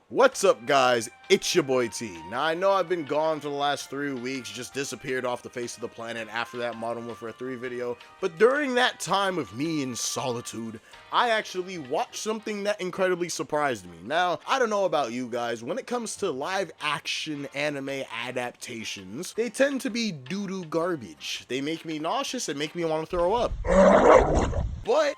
What's up, guys? It's your boy T. Now, I know I've been gone for the last 3 weeks, just disappeared off the face of the planet after that Modern Warfare 3 video, but during that time of me in solitude, I actually watched something that incredibly surprised me. Now, I don't know about you guys, when it comes to live action anime adaptations, they tend to be doo-doo garbage. They make me nauseous and make me want to throw up. But,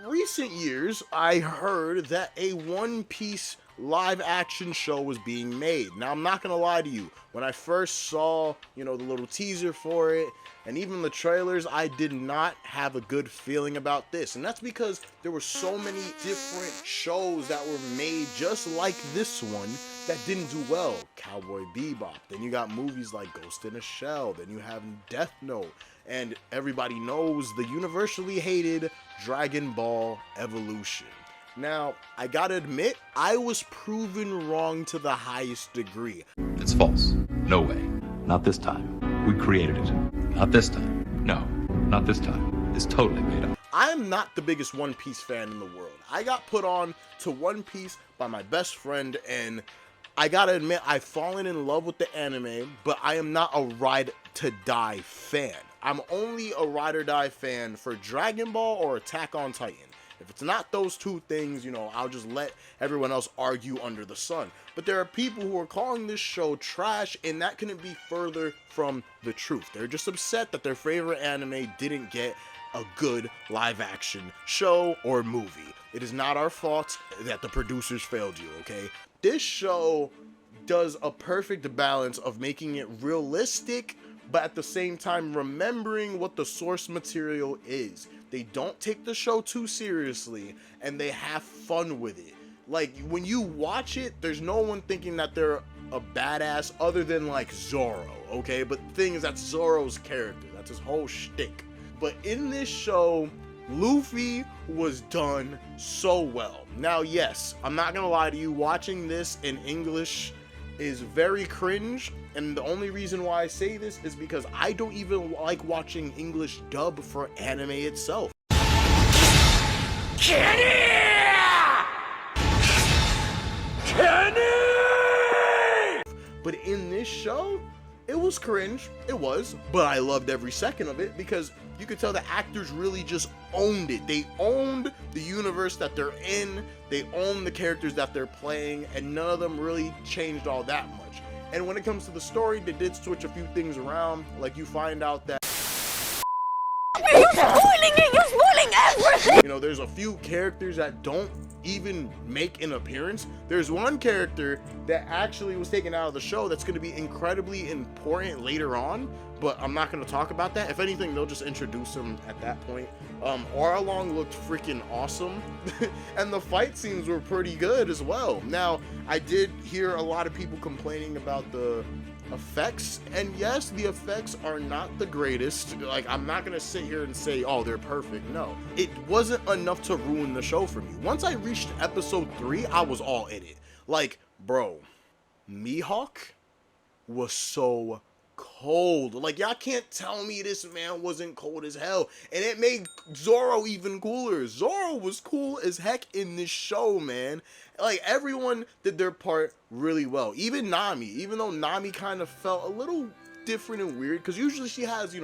recent years, I heard that a One Piece live action show was being made. Now, I'm not gonna lie to you, when I first saw, the little teaser for it, and even the trailers, I did not have a good feeling about this. And that's because there were so many different shows that were made just like this one that didn't do well. Cowboy Bebop, then you got movies like Ghost in a Shell, then you have Death Note, and everybody knows the universally hated Dragon Ball Evolution. Now, I gotta admit, I was proven wrong to the highest degree. It's false. No way. Not this time. We created it. Not this time. No, not this time. It's totally made up. I'm not the biggest One Piece fan in the world. I got put on to One Piece by my best friend, and I gotta admit, I've fallen in love with the anime, but I am not a ride-to-die fan. I'm only a ride-or-die fan for Dragon Ball or Attack on Titan. If it's not those two things, I'll just let everyone else argue under the sun. But there are people who are calling this show trash, and that couldn't be further from the truth. They're just upset that their favorite anime didn't get a good live-action show or movie. It is not our fault that the producers failed you, okay? This show does a perfect balance of making it realistic, but at the same time remembering what the source material is. They don't take the show too seriously, and they have fun with it. Like, when you watch it, there's no one thinking that they're a badass other than, like, Zoro, okay? But the thing is, that's Zoro's character. That's his whole shtick. But in this show, Luffy was done so well. Now, yes, I'm not gonna lie to you, watching this in English is very cringe, and the only reason why I say this is because I don't even like watching English dub for anime itself. But in this show, it was cringe, it was, but I loved every second of it because you could tell the actors really just owned it. They owned the universe that they're in, they owned the characters that they're playing, and none of them really changed all that much. And when it comes to the story, they did switch a few things around, like you find out that You're spoiling it! You're spoiling everything! there's a few characters that don't even make an appearance. There's one character that actually was taken out of the show that's going to be incredibly important later on, but I'm not going to talk about that. If anything, they'll just introduce him at that point. Arlong looked freaking awesome, and the fight scenes were pretty good as well. Now, I did hear a lot of people complaining about the effects, and yes, the effects are not the greatest. Like, I'm not gonna sit here and say, oh, they're perfect. No, it wasn't enough to ruin the show for me. Once I reached episode 3, I was all in it. Like, bro, Mihawk was so cold. Like, y'all can't tell me this man wasn't cold as hell. And it made Zoro even cooler. Zoro was cool as heck in this show, man. Like, everyone did their part really well. Even Nami, even though Nami kind of felt a little different and weird, because usually she has,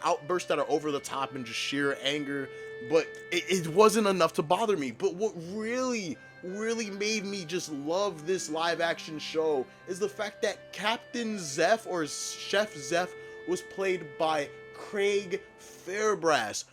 outbursts that are over the top and just sheer anger, but it wasn't enough to bother me. But what really made me just love this live action show is the fact that Captain Zeph, or Chef Zeph, was played by Craig Fairbrass,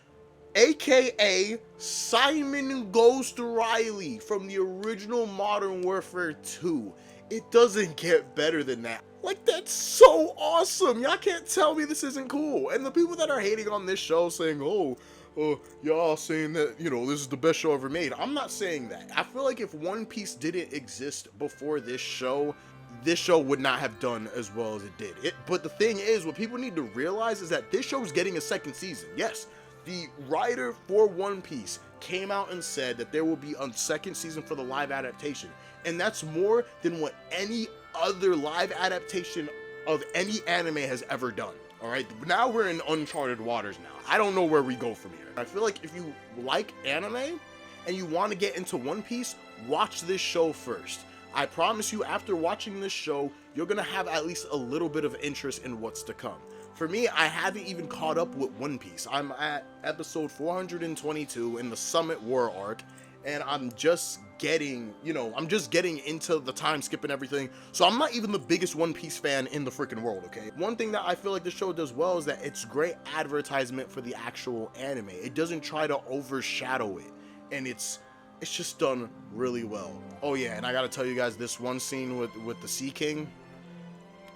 aka Simon Ghost Riley from the original Modern Warfare 2. It doesn't get better than that. Like, that's so awesome. Y'all can't tell me this isn't cool. And the people that are hating on this show saying, y'all saying that, this is the best show ever made. I'm not saying that. I feel like if One Piece didn't exist before this show would not have done as well as it did. But the thing is, what people need to realize is that this show is getting a second season. Yes, the writer for One Piece came out and said that there will be a second season for the live adaptation. And that's more than what any other live adaptation of any anime has ever done. Alright, now we're in uncharted waters now. I don't know where we go from here. I feel like if you like anime and you want to get into One Piece, watch this show first. I promise you, after watching this show, you're gonna have at least a little bit of interest in what's to come. For me, I haven't even caught up with One Piece. I'm at episode 422 in the Summit War arc, and I'm just getting, into the time skip and everything, so I'm not even the biggest One Piece fan in the freaking world, okay? One thing that I feel like the show does well is that it's great advertisement for the actual anime. It doesn't try to overshadow it, and it's just done really well. Oh yeah, and I gotta tell you guys, this one scene with the Sea King,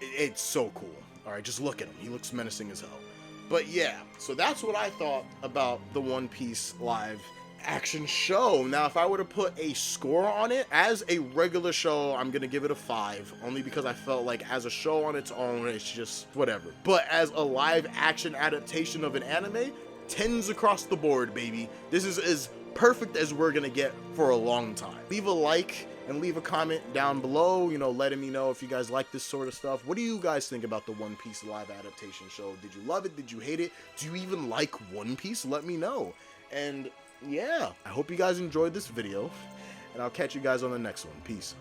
it's so cool. Alright, just look at him. He looks menacing as hell. But yeah, so that's what I thought about the One Piece live action show. Now, if I were to put a score on it, as a regular show, I'm gonna give it a 5, only because I felt like as a show on its own, it's just whatever. But as a live action adaptation of an anime, 10s across the board, baby. This is as perfect as we're gonna get for a long time. Leave a like and leave a comment down below, letting me know if you guys like this sort of stuff. What do you guys think about the One Piece live adaptation show? Did you love it? Did you hate it? Do you even like One Piece? Let me know. And yeah, I hope you guys enjoyed this video, and I'll catch you guys on the next one. Peace.